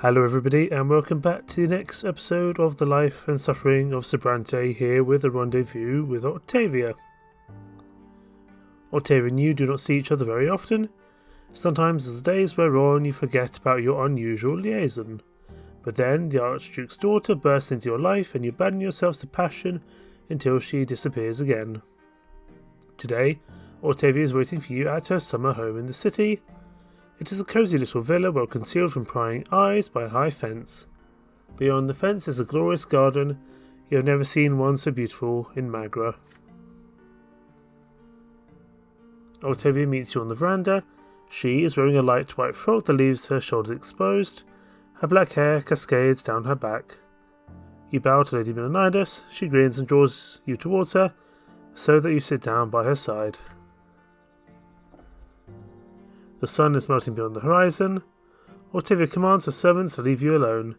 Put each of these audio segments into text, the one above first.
Hello everybody and welcome back to the next episode of The Life and Suffering of Sir Brante, here with a rendezvous with Octavia. Octavia and you do not see each other very often. Sometimes as the days wear on you forget about your unusual liaison. But then the Archduke's daughter bursts into your life and you abandon yourselves to passion until she disappears again. Today, Octavia is waiting for you at her summer home in the city. It is a cosy little villa well concealed from prying eyes by a high fence. Beyond the fence is a glorious garden. You have never seen one so beautiful in Magra. Octavia meets you on the veranda. She is wearing a light white frock that leaves her shoulders exposed. Her black hair cascades down her back. You bow to Lady Melanidas. She grins and draws you towards her, so that you sit down by her side. The sun is melting beyond the horizon. Octavia commands her servants to leave you alone.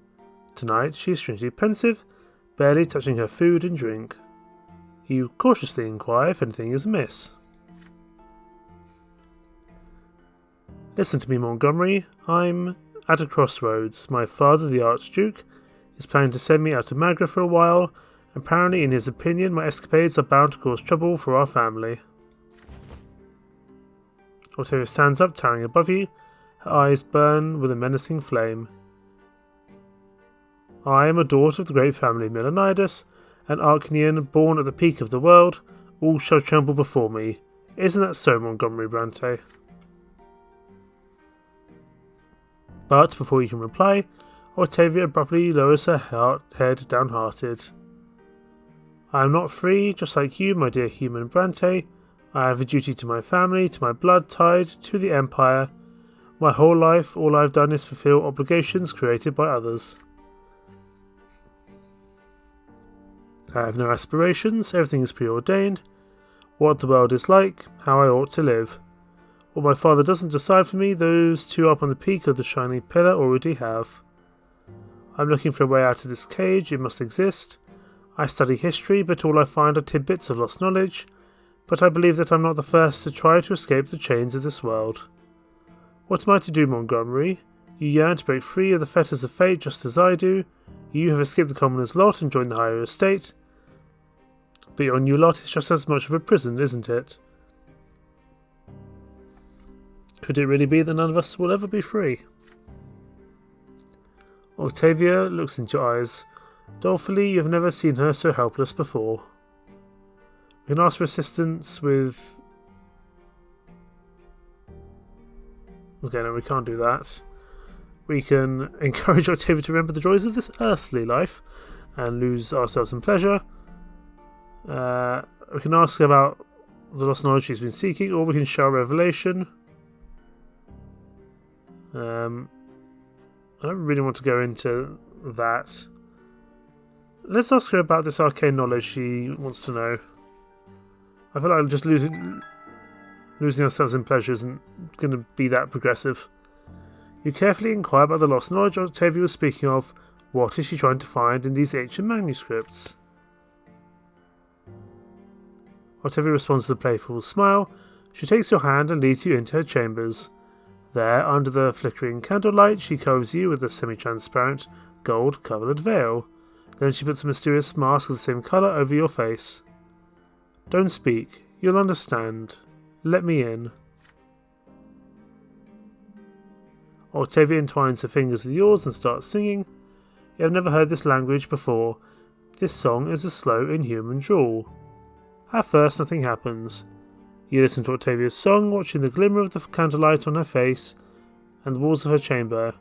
Tonight she is strangely pensive, barely touching her food and drink. You cautiously inquire if anything is amiss. Listen to me, Montgomery. I'm at a crossroads. My father, the Archduke, is planning to send me out to Magra for a while. Apparently, in his opinion, my escapades are bound to cause trouble for our family. Octavia stands up, towering above you. Her eyes burn with a menacing flame. I am a daughter of the great family Melanidas, an Arcanian born at the peak of the world. All shall tremble before me. Isn't that so, Montgomery Brante? But before you can reply, Octavia abruptly lowers her head downhearted. I am not free, just like you, my dear human Brante. I have a duty to my family, to my blood tied to the Empire. My whole life, all I have done is fulfill obligations created by others. I have no aspirations, everything is preordained. What the world is like, how I ought to live. What my father doesn't decide for me, those two up on the peak of the shining pillar already have. I'm looking for a way out of this cage, it must exist. I study history, but all I find are tidbits of lost knowledge. But I believe that I'm not the first to try to escape the chains of this world. What am I to do, Montgomery? You yearn to break free of the fetters of fate just as I do. You have escaped the commoner's lot and joined the higher estate. But your new lot is just as much of a prison, isn't it? Could it really be that none of us will ever be free? Octavia looks into your eyes. Dolefully, you have never seen her so helpless before. We can ask for assistance with... Okay, no, we can't do that. We can encourage Octavia to remember the joys of this earthly life and lose ourselves in pleasure. We can ask about the lost knowledge she's been seeking, or we can show revelation. I don't really want to go into that. Let's ask her about this arcane knowledge she wants to know. I feel like just losing ourselves in pleasure isn't going to be that progressive. You carefully inquire about the lost knowledge Octavia was speaking of. What is she trying to find in these ancient manuscripts? Octavia responds with a playful smile. She takes your hand and leads you into her chambers. There, under the flickering candlelight, she covers you with a semi-transparent, gold-coloured veil. Then she puts a mysterious mask of the same colour over your face. Don't speak. You'll understand. Let me in. Octavia entwines her fingers with yours and starts singing. You have never heard this language before. This song is a slow, inhuman drawl. At first, nothing happens. You listen to Octavia's song, watching the glimmer of the candlelight on her face and the walls of her chamber.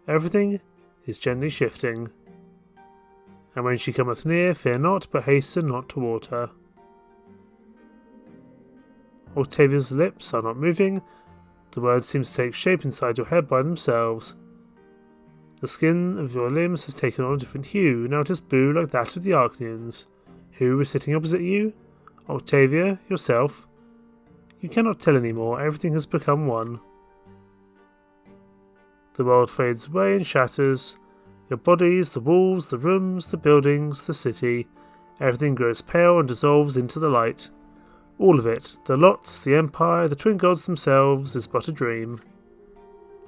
Everything is gently shifting. And when she cometh near, fear not, but hasten not toward her. Octavia's lips are not moving. The words seem to take shape inside your head by themselves. The skin of your limbs has taken on a different hue. Now it is blue like that of the Arcanians. Who is sitting opposite you? Octavia, yourself. You cannot tell anymore. Everything has become one. The world fades away and shatters. Your bodies, the walls, the rooms, the buildings, the city. Everything grows pale and dissolves into the light. All of it, the lots, the empire, the twin gods themselves, is but a dream.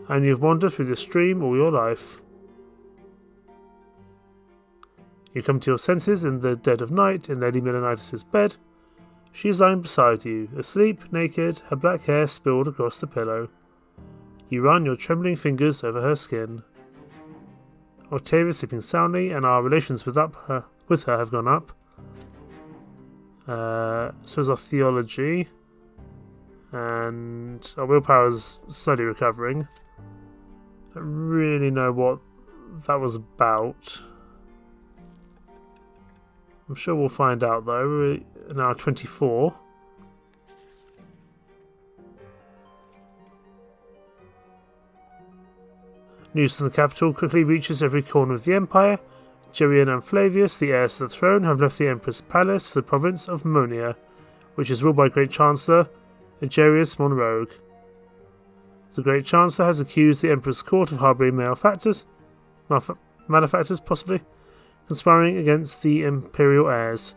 And you have wandered through this dream all your life. You come to your senses in the dead of night in Lady Melanitis' bed. She is lying beside you, asleep, naked, her black hair spilled across the pillow. You run your trembling fingers over her skin. Octavia is sleeping soundly, and our relations with her have gone up. So is our theology. And our willpower is slowly recovering. I don't really know what that was about. I'm sure we'll find out though. We're now 24. News from the capital quickly reaches every corner of the empire. Gerion and Flavius, the heirs to the throne, have left the Emperor's palace for the province of Monia, which is ruled by Great Chancellor Egerius Monrogue. The Great Chancellor has accused the Emperor's court of harbouring malefactors, possibly, conspiring against the imperial heirs.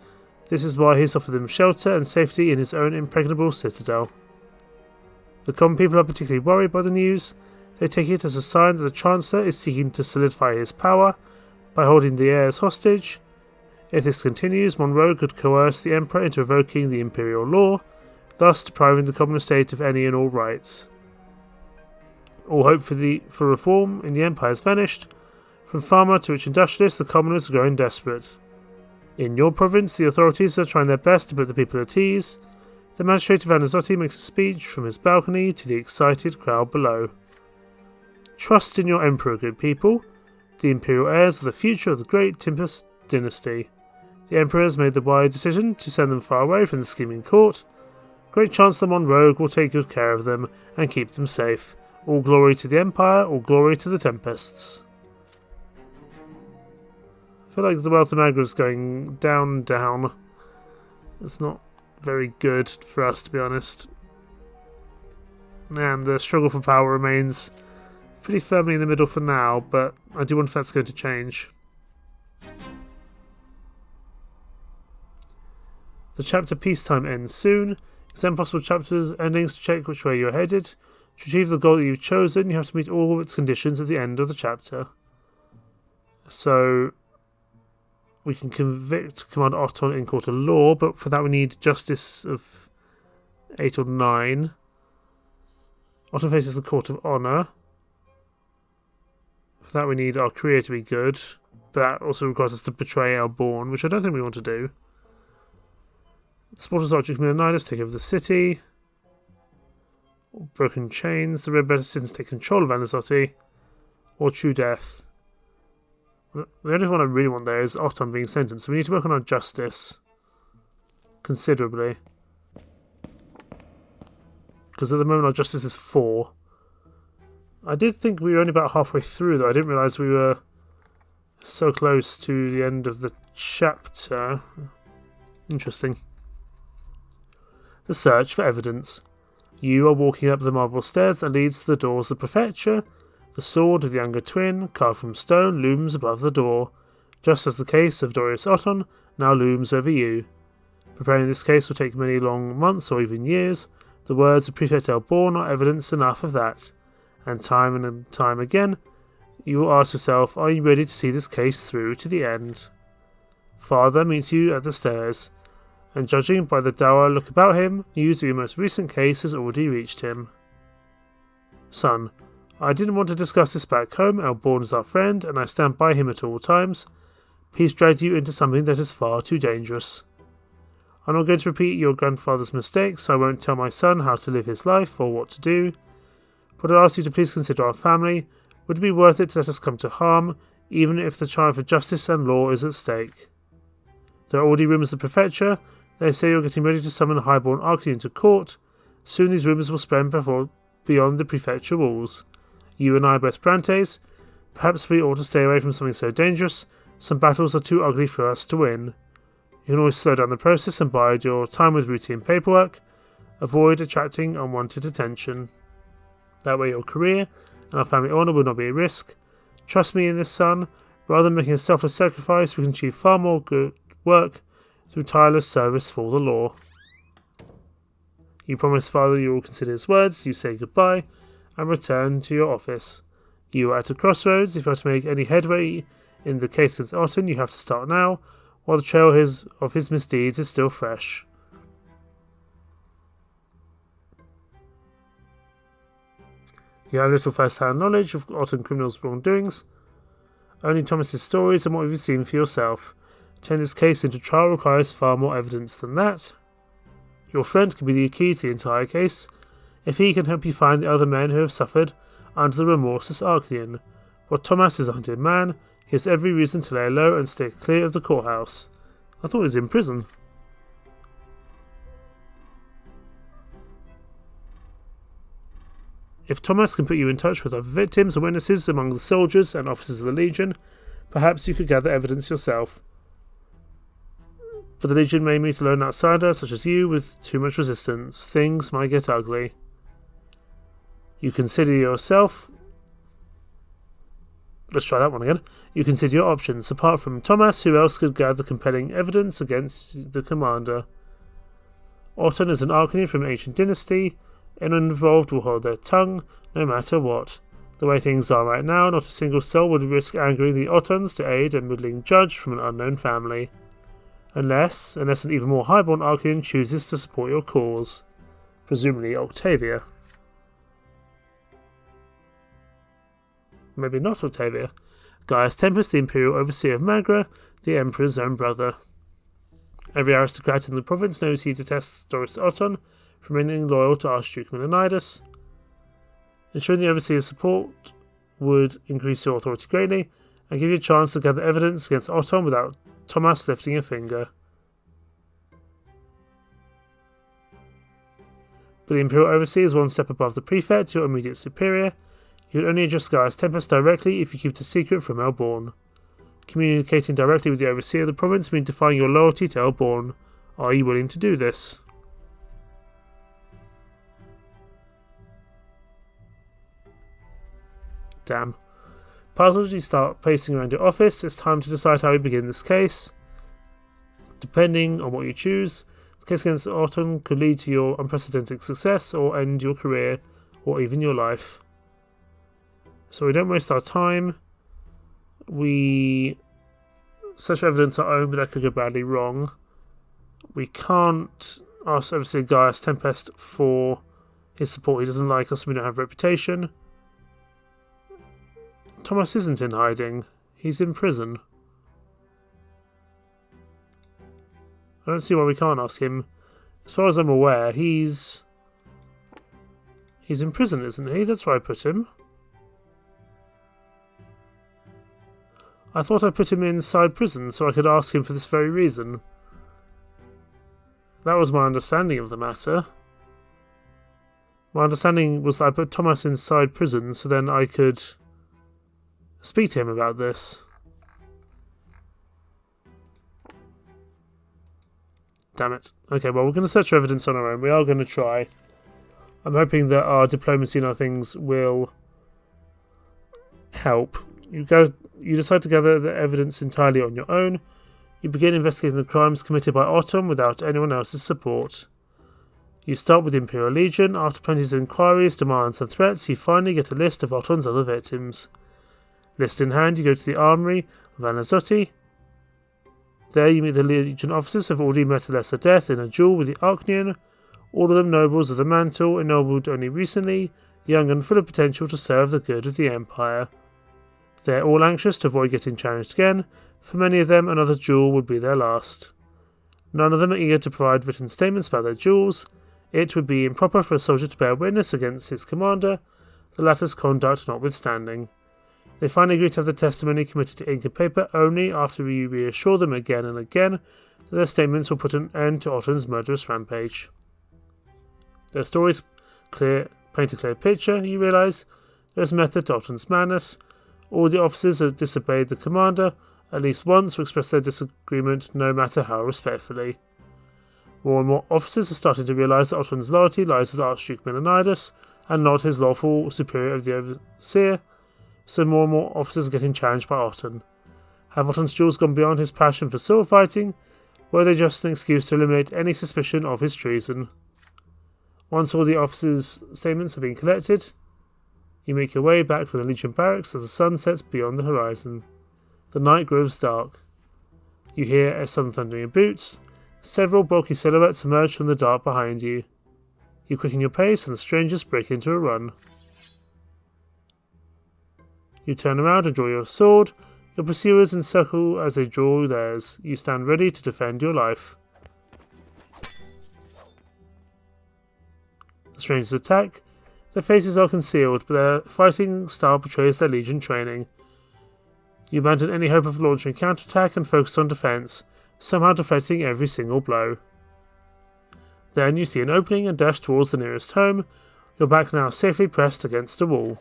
This is why he has offered them shelter and safety in his own impregnable citadel. The common people are particularly worried by the news. They take it as a sign that the Chancellor is seeking to solidify his power by holding the heirs hostage. If this continues, Monroe could coerce the Emperor into revoking the imperial law, thus depriving the common estate of any and all rights. All hope for reform in the Empire has vanished. From farmer to rich industrialist, the commoners are growing desperate. In your province, the authorities are trying their best to put the people at ease. The magistrate of Anazotti makes a speech from his balcony to the excited crowd below. Trust in your emperor, good people. The imperial heirs are the future of the great Tempest dynasty. The emperor has made the wise decision to send them far away from the scheming court. Great Chancellor Monrogue will take good care of them and keep them safe. All glory to the empire, all glory to the Tempests. I feel like the wealth of Magra is going down. It's not very good for us, to be honest. And the struggle for power remains pretty firmly in the middle for now, but I do wonder if that's going to change. The chapter Peacetime ends soon. Examine possible chapters endings to check which way you're headed. To achieve the goal that you've chosen, you have to meet all of its conditions at the end of the chapter. So we can convict Commander Otton in court of law, but for that we need justice of 8 or 9. Otton faces the court of honour. For that we need our career to be good, but that also requires us to betray our born, which I don't think we want to do. The supporters of Duke Milanitis take over the city. Broken Chains, the Red Better Citizens take control of Anazotti. Or True Death. The only one I really want there is Otton being sentenced, so we need to work on our justice considerably. Because at the moment our justice is 4. I did think we were only about halfway through though. I didn't realise we were so close to the end of the chapter. Interesting. The search for evidence. You are walking up the marble stairs that leads to the doors of the prefecture. The sword of the younger twin, carved from stone, looms above the door, just as the case of Dorius Otton now looms over you. Preparing this case will take many long months or even years. The words of Prefect Elborn are evidence enough of that. And time again, you will ask yourself, are you ready to see this case through to the end? Father meets you at the stairs, and judging by the dour look about him, news of your most recent case has already reached him. Son, I didn't want to discuss this back home. Elborn is our friend, and I stand by him at all times. He's dragged you into something that is far too dangerous. I'm not going to repeat your grandfather's mistakes, so I won't tell my son how to live his life or what to do. But I ask you to please consider our family. Would it be worth it to let us come to harm, even if the triumph of justice and law is at stake? There are already rumours of the prefecture. They say you're getting ready to summon the highborn Archon into court. Soon these rumours will spread beyond the prefecture walls. You and I are both Brantes. Perhaps we ought to stay away from something so dangerous. Some battles are too ugly for us to win. You can always slow down the process and bide your time with routine paperwork. Avoid attracting unwanted attention. That way your career and our family honour will not be at risk. Trust me in this, son. Rather than making a selfless sacrifice, we can achieve far more good work through tireless service for the law. You promise Father you will consider his words. You say goodbye and return to your office. You are at a crossroads. If you are to make any headway In the case against Otton, you have to start now, while the trail of his misdeeds is still fresh. You have little first-hand knowledge of Otton criminals' wrongdoings, only Thomas's stories and what you've seen for yourself. Turning this case into trial requires far more evidence than that. Your friend can be the key to the entire case, if he can help you find the other men who have suffered under the remorseless Arcanian. But Thomas is a hunted man. He has every reason to lay low and stay clear of the courthouse. I thought he was in prison. If Thomas can put you in touch with other victims and witnesses among the soldiers and officers of the Legion, perhaps you could gather evidence yourself. But the Legion may meet a lone outsider such as you with too much resistance. Things might get ugly. You consider yourself... Let's try that one again. You consider your options. Apart from Thomas, who else could gather compelling evidence against the commander? Otton is an Arcanian from an ancient dynasty. Anyone involved will hold their tongue, no matter what. The way things are right now, not a single soul would risk angering the Ottons to aid a middling judge from an unknown family. Unless an even more highborn Arcanian chooses to support your cause. Presumably Octavia. Maybe not Octavia. Gaius Tempest, the Imperial Overseer of Magra, the Emperor's own brother. Every aristocrat in the province knows he detests Doris Otton for remaining loyal to Archduke Melanidas. Ensuring the Overseer's support would increase your authority greatly and give you a chance to gather evidence against Otton without Thomas lifting a finger. But the Imperial Overseer is one step above the Prefect, your immediate superior. You would only address Gaius Tempest directly if you keep it a secret from Elborn. Communicating directly with the Overseer of the province means defying your loyalty to Elborn. Are you willing to do this? Damn. Puzzled, you start pacing around your office. It's time to decide how you begin this case. Depending on what you choose, the case against Otton could lead to your unprecedented success or end your career or even your life. So we don't waste our time. We search evidence our own, but that could go badly wrong. We can't ask, obviously, Gaius Tempest for his support. He doesn't like us, we don't have reputation. Thomas isn't in hiding. He's in prison. I don't see why we can't ask him. As far as I'm aware, he's in prison, isn't he? That's where I put him. I thought I put him inside prison so I could ask him for this very reason. That was my understanding of the matter. My understanding was that I put Thomas inside prison so then I could speak to him about this. Damn it. Okay, well, we're going to search for evidence on our own. We are going to try. I'm hoping that our diplomacy and our things will help. You decide to gather the evidence entirely on your own. You begin investigating the crimes committed by Otton without anyone else's support. You start with the Imperial Legion. After plenty of inquiries, demands and threats, you finally get a list of Otton's other victims. List in hand, you go to the armory of Anazotti. There you meet the Legion officers who have already met a lesser death in a duel with the Arcanian, all of them nobles of the Mantle, ennobled only recently, young and full of potential to serve the good of the Empire. They are all anxious to avoid getting challenged again. For many of them, another duel would be their last. None of them are eager to provide written statements about their duels. It would be improper for a soldier to bear witness against his commander, the latter's conduct notwithstanding. They finally agree to have the testimony committed to ink and paper only after we reassure them again and again that their statements will put an end to Otton's murderous rampage. Their stories paint a clear picture, you realise. There is method to Otton's madness. All the officers have disobeyed the commander at least once to express their disagreement, no matter how respectfully. More and more officers are starting to realise that Otton's loyalty lies with Archduke Melanidas and not his lawful superior of the Overseer, so more and more officers are getting challenged by Otton. Have Otton's duels gone beyond his passion for sword fighting, or were they just an excuse to eliminate any suspicion of his treason? Once all the officers' statements have been collected, you make your way back from the Legion barracks as the sun sets beyond the horizon. The night grows dark. You hear a sudden thundering of boots. Several bulky silhouettes emerge from the dark behind you. You quicken your pace and the strangers break into a run. You turn around and draw your sword. Your pursuers encircle as they draw theirs. You stand ready to defend your life. The strangers attack. Their faces are concealed, but their fighting style portrays their legion training. You abandon any hope of launching a counterattack and focus on defense, somehow deflecting every single blow. Then you see an opening and dash towards the nearest home, your back now safely pressed against a wall.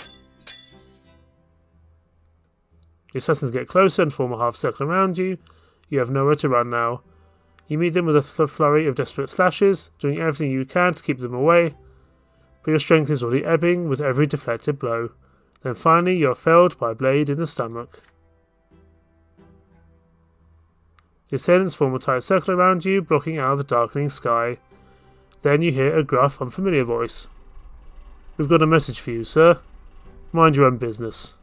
The assassins get closer and form a half circle around you. You have nowhere to run now. You meet them with a flurry of desperate slashes, doing everything you can to keep them away, but your strength is already ebbing with every deflected blow. Then finally you are felled by a blade in the stomach. The assailants form a tight circle around you, blocking out the darkening sky. Then you hear a gruff, unfamiliar voice. "We've got a message for you, sir. Mind your own business."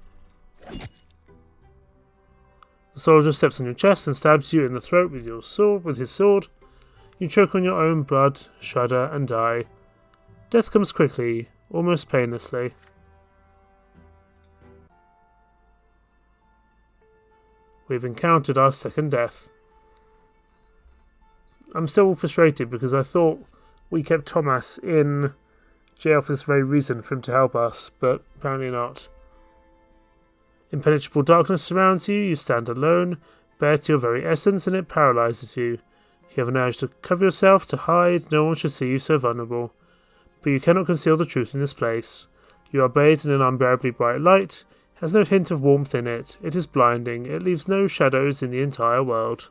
The soldier steps on your chest and stabs you in the throat with his sword. You choke on your own blood, shudder, and die. Death comes quickly, almost painlessly. We've encountered our second death. I'm still frustrated because I thought we kept Thomas in jail for this very reason, for him to help us, but apparently not. Impenetrable darkness surrounds you. You stand alone, bare to your very essence, and it paralyzes you. You have an urge to cover yourself, to hide. No one should see you so vulnerable. But you cannot conceal the truth in this place. You are bathed in an unbearably bright light. It has no hint of warmth in it. It is blinding. It leaves no shadows in the entire world.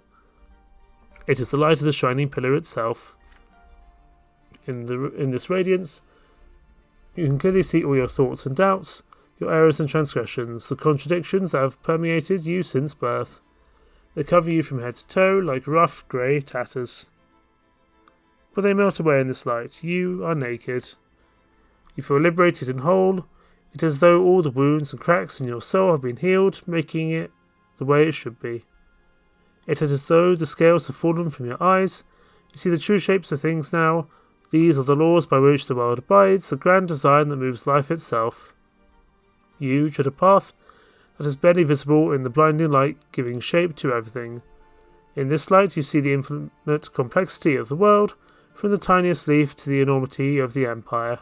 It is the light of the shining pillar itself. In this radiance, you can clearly see all your thoughts and doubts, your errors and transgressions, the contradictions that have permeated you since birth. They cover you from head to toe like rough grey tatters. But they melt away in this light. You are naked. You feel liberated and whole. It is as though all the wounds and cracks in your soul have been healed, making it the way it should be. It is as though the scales have fallen from your eyes. You see the true shapes of things now. These are the laws by which the world abides, the grand design that moves life itself. You tread a path that is barely visible in the blinding light, giving shape to everything. In this light you see the infinite complexity of the world, from the tiniest leaf to the enormity of the empire.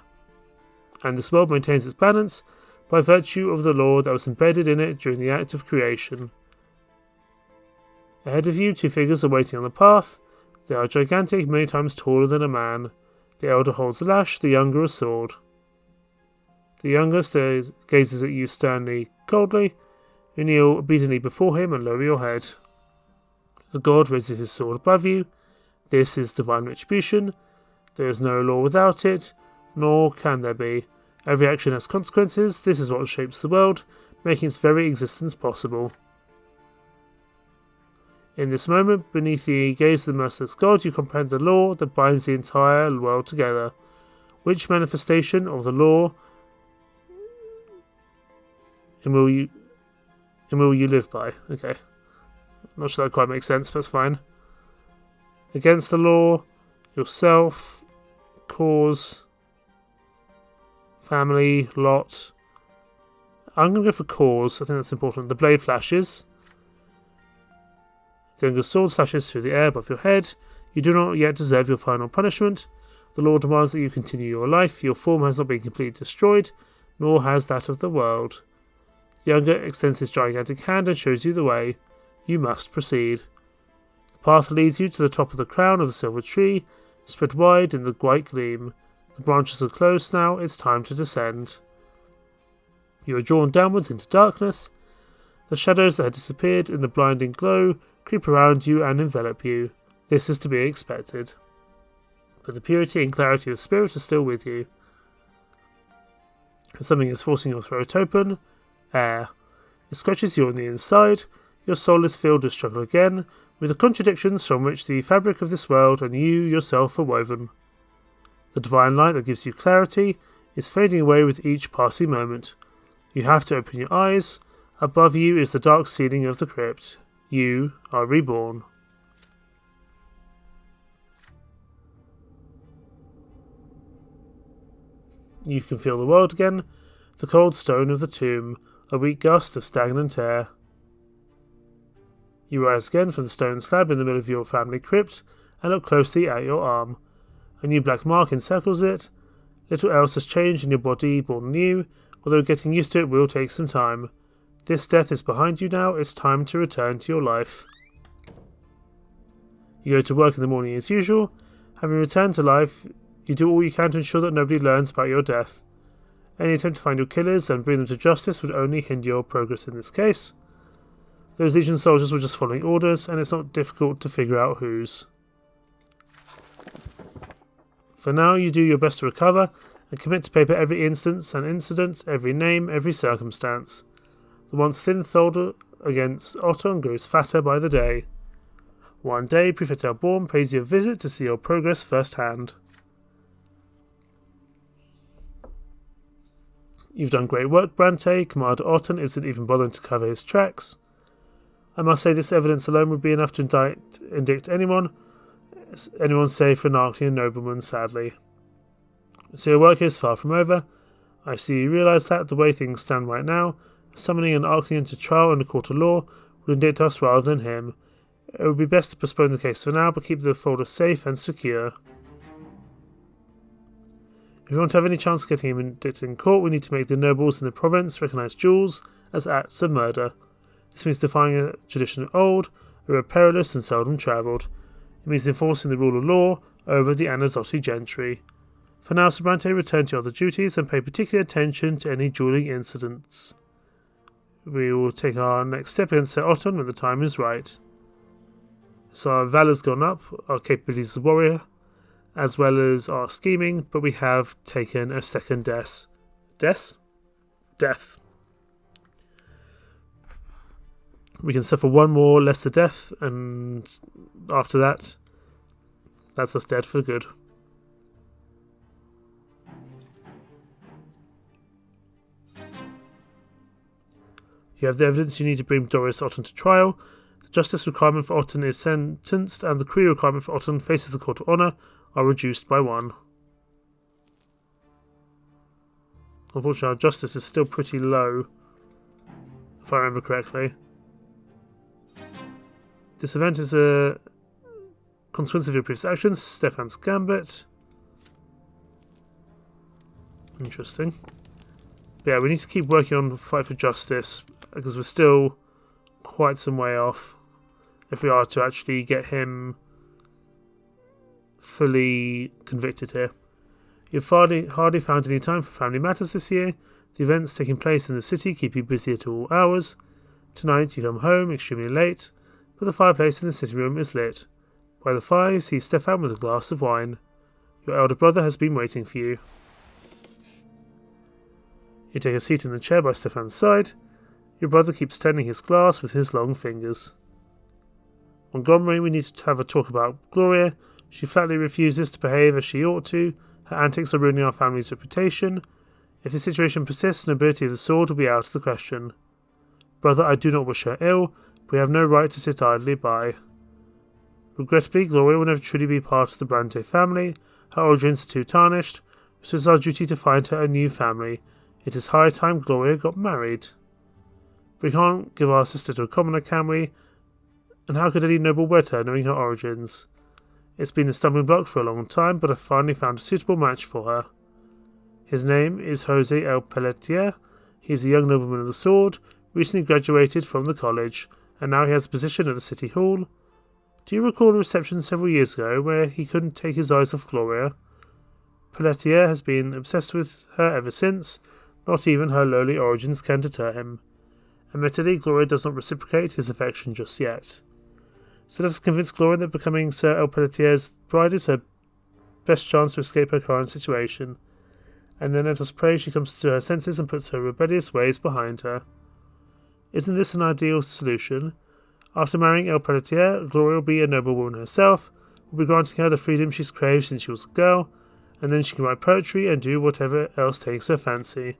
And this world maintains its balance by virtue of the law that was embedded in it during the act of creation. Ahead of you, two figures are waiting on the path. They are gigantic, many times taller than a man. The elder holds a lash, the younger a sword. The younger gazes at you sternly, coldly. You kneel obediently before him and lower your head. The god raises his sword above you. This is divine retribution. There is no law without it, nor can there be. Every action has consequences. This is what shapes the world, making its very existence possible. In this moment, beneath the gaze of the merciless god, you comprehend the law that binds the entire world together. Which manifestation of the law and will you live by? Okay. Not sure that quite makes sense, but that's fine. Against the law, yourself, cause, family, lot. I'm going to go for cause. I think that's important. The blade flashes. The younger sword slashes through the air above your head. You do not yet deserve your final punishment. The law demands that you continue your life. Your form has not been completely destroyed, nor has that of the world. The younger extends his gigantic hand and shows you the way. You must proceed. The path leads you to the top of the crown of the silver tree, spread wide in the white gleam. The branches are close now. It's time to descend. You are drawn downwards into darkness. The shadows that had disappeared in the blinding glow creep around you and envelop you. This is to be expected. But the purity and clarity of spirit are still with you. Something is forcing your throat open. Air. It scratches you on the inside. Your soul is filled with struggle again, with the contradictions from which the fabric of this world and you yourself are woven. The divine light that gives you clarity is fading away with each passing moment. You have to open your eyes. Above you is the dark ceiling of the crypt. You are reborn. You can feel the world again, the cold stone of the tomb, a weak gust of stagnant air. You rise again from the stone slab in the middle of your family crypt and look closely at your arm. A new black mark encircles it. Little else has changed in your body born new, although getting used to it will take some time. This death is behind you now, it's time to return to your life. You go to work in the morning as usual. Having returned to life, you do all you can to ensure that nobody learns about your death. Any attempt to find your killers and bring them to justice would only hinder your progress in this case. Those Legion soldiers were just following orders, and it's not difficult to figure out whose. For now, you do your best to recover, and commit to paper every instance and incident, every name, every circumstance. The once thin folder against Otton grows fatter by the day. One day, Prefect Elborn pays you a visit to see your progress firsthand. You've done great work, Brante. Commander Otton isn't even bothering to cover his tracks. I must say this evidence alone would be enough to indict anyone save for an Arclean nobleman, sadly. So your work here is far from over. I see you realise that, the way things stand right now, summoning an Arclean to trial in a court of law would indict us rather than him. It would be best to postpone the case for now, but keep the folder safe and secure. If we want to have any chance of getting him indicted in court, we need to make the nobles in the province recognise duels as acts of murder. This means defying a tradition old, perilous and seldom travelled. It means enforcing the rule of law over the Anazotti gentry. For now, Sir Brante, return to your other duties and pay particular attention to any duelling incidents. We will take our next step against Sir Otton when the time is right. So our valour's gone up, our capabilities as a warrior, as well as our scheming, but we have taken a second death. Death. We can suffer one more lesser death, and after that, that's us dead for good. You have the evidence you need to bring Doris Otton to trial. The justice requirement for Otton is sentenced, and the career requirement for Otton faces the court of honour are reduced by 1. Unfortunately, our justice is still pretty low, if I remember correctly. This event is a consequence of your previous actions. Stefan's Gambit. Interesting. But yeah, we need to keep working on the fight for justice, because we're still quite some way off if we are to actually get him fully convicted here. You've hardly found any time for family matters this year. The events taking place in the city keep you busy at all hours. Tonight you come home extremely late, but the fireplace in the sitting room is lit. By the fire you see Stefan with a glass of wine. Your elder brother has been waiting for you. You take a seat in the chair by Stefan's side. Your brother keeps tending his glass with his long fingers. Montgomery, we need to have a talk about Gloria. She flatly refuses to behave as she ought to. Her antics are ruining our family's reputation. If the situation persists, nobility of the sword will be out of the question. Brother, I do not wish her ill, but we have no right to sit idly by. Regrettably, Gloria will never truly be part of the Brante family. Her origins are too tarnished, so it is our duty to find her a new family. It is high time Gloria got married. We can't give our sister to a commoner, can we? And how could any noble wed her, knowing her origins? It's been a stumbling block for a long time, but I finally found a suitable match for her. His name is Jose El Pelletier. He is a young nobleman of the sword, recently graduated from the college, and now he has a position at the city hall. Do you recall a reception several years ago where he couldn't take his eyes off Gloria? Pelletier has been obsessed with her ever since. Not even her lowly origins can deter him. Admittedly, Gloria does not reciprocate his affection just yet. So let us convince Gloria that becoming Sir El Pelletier's bride is her best chance to escape her current situation. And then let us pray she comes to her senses and puts her rebellious ways behind her. Isn't this an ideal solution? After marrying El Pelletier, Gloria will be a noblewoman herself, will be granting her the freedom she's craved since she was a girl, and then she can write poetry and do whatever else takes her fancy.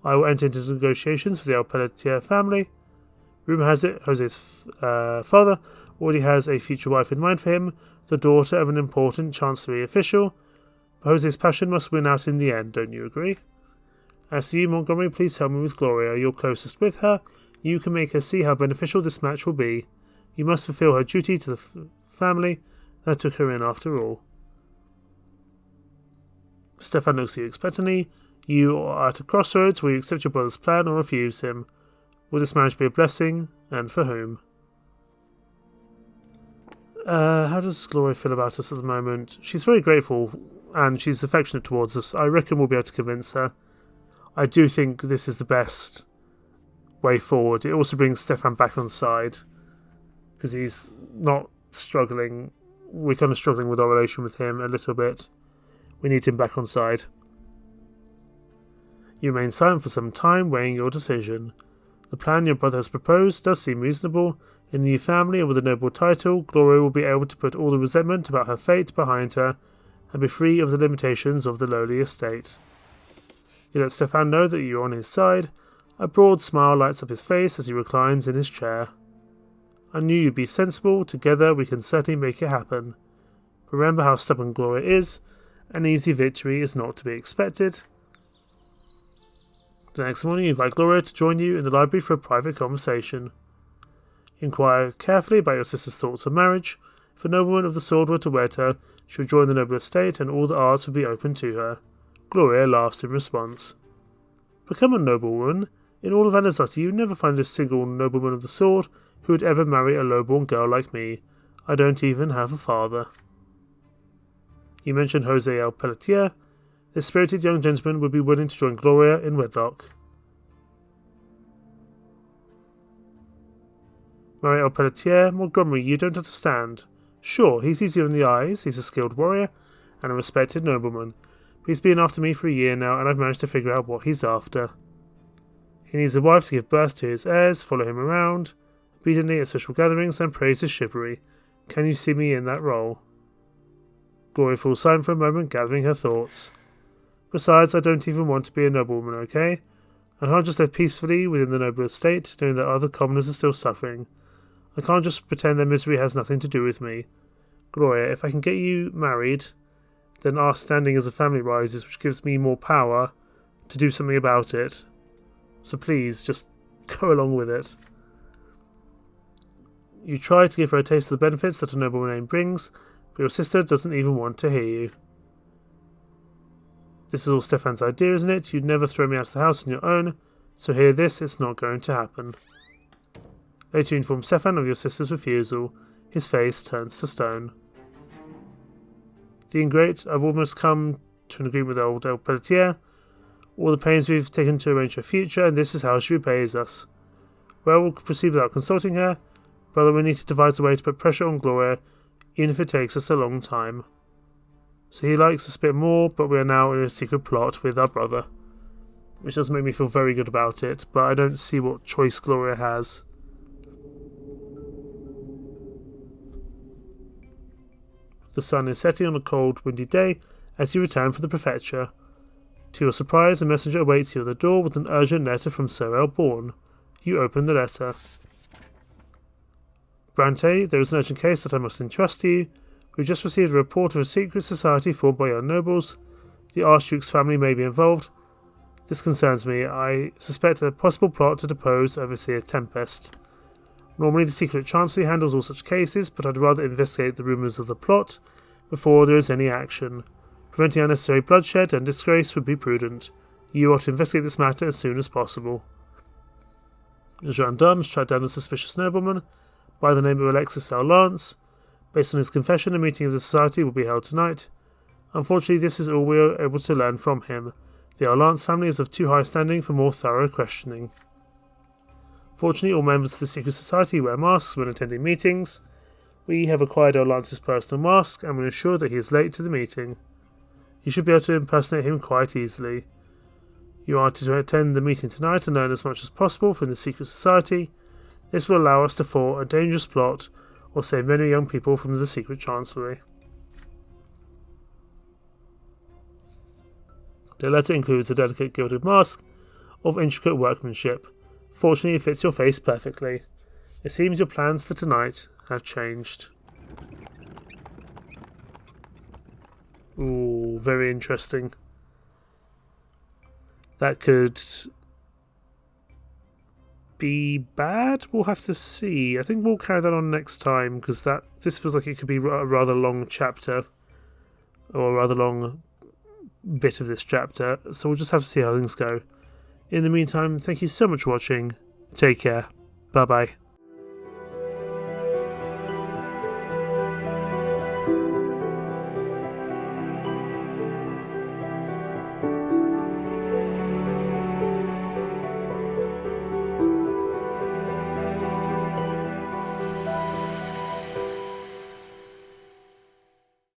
I will enter into negotiations with the El Pelletier family. Rumour has it Jose's father already has a future wife in mind for him, the daughter of an important chancellery official. But Jose's passion must win out in the end, don't you agree? As for you, Montgomery, please tell me with Gloria, you're closest with her. You can make her see how beneficial this match will be. You must fulfil her duty to the family that took her in after all. Stefan looks at you expectantly. You are at a crossroads. Will you accept your brother's plan or refuse him? Will this marriage be a blessing, and for whom? How does Gloria feel about us at the moment? She's very grateful, and she's affectionate towards us. I reckon we'll be able to convince her. I do think this is the best way forward. It also brings Stefan back on side, because he's not struggling. We're kind of struggling with our relation with him a little bit. We need him back on side. You remain silent for some time, weighing your decision. The plan your brother has proposed does seem reasonable. In a new family and with a noble title, Gloria will be able to put all the resentment about her fate behind her and be free of the limitations of the lowly estate. You let Stefan know that you are on his side. A broad smile lights up his face as he reclines in his chair. I knew you'd be sensible. Together we can certainly make it happen. Remember how stubborn Gloria is. An easy victory is not to be expected. The next morning you invite Gloria to join you in the library for a private conversation. Inquire carefully about your sister's thoughts on marriage. If a nobleman of the sword were to wed her, she would join the noble estate and all the arts would be open to her. Gloria laughs in response. Become a noblewoman. In all of Anazotti you never find a single nobleman of the sword who would ever marry a low-born girl like me. I don't even have a father. You mentioned Jose El Pelletier. This spirited young gentleman would be willing to join Gloria in wedlock. Marry El Pelletier? Montgomery, you don't understand. Sure, he's easier in the eyes, he's a skilled warrior, and a respected nobleman. But he's been after me for a year now, and I've managed to figure out what he's after. He needs a wife to give birth to his heirs, follow him around, obediently at social gatherings, and praise his chivalry. Can you see me in that role? Gloria falls silent for a moment, gathering her thoughts. Besides, I don't even want to be a noblewoman, okay? I can't just live peacefully within the noble estate, knowing that other commoners are still suffering. I can't just pretend their misery has nothing to do with me. Gloria, if I can get you married, then our standing as a family rises, which gives me more power to do something about it. So please, just go along with it. You try to give her a taste of the benefits that a noble name brings, but your sister doesn't even want to hear you. This is all Stefan's idea, isn't it? You'd never throw me out of the house on your own, so hear this, it's not going to happen. Later you inform Stefan of your sister's refusal. His face turns to stone. The ingrate, I've almost come to an agreement with old El Pelletier. All the pains we've taken to arrange her future, and this is how she repays us. Well, we'll proceed without consulting her. Brother, we need to devise a way to put pressure on Gloria, even if it takes us a long time. So he likes us a bit more, but we are now in a secret plot with our brother. Which does make me feel very good about it, but I don't see what choice Gloria has. The sun is setting on a cold, windy day as you return from the prefecture. To your surprise, a messenger awaits you at the door with an urgent letter from Sir Elborn. You open the letter. Brante, there is an urgent case that I must entrust to you. We've just received a report of a secret society formed by young nobles. The Archduke's family may be involved. This concerns me. I suspect a possible plot to depose Overseer Tempest. Normally the secret chancellery handles all such cases, but I'd rather investigate the rumours of the plot before there is any action. Preventing unnecessary bloodshed and disgrace would be prudent. You ought to investigate this matter as soon as possible. The gendarmes tracked down a suspicious nobleman by the name of Alexis Lance. Based on his confession, a meeting of the society will be held tonight. Unfortunately, this is all we are able to learn from him. The Lance family is of too high standing for more thorough questioning. Fortunately, all members of the secret society wear masks when attending meetings. We have acquired Lance's personal mask and will ensure that he is late to the meeting. You should be able to impersonate him quite easily. You are to attend the meeting tonight and learn as much as possible from the secret society. This will allow us to foil a dangerous plot or save many young people from the secret chancellery. The letter includes a delicate gilded mask, of intricate workmanship. Fortunately, it fits your face perfectly. It seems your plans for tonight have changed. Ooh, very interesting. That could be bad. We'll have to see. I think we'll carry that on next time, because this feels like it could be a rather long chapter, or a rather long bit of this chapter. So we'll just have to see how things go. In the meantime, thank you so much for watching. Take care. Bye bye.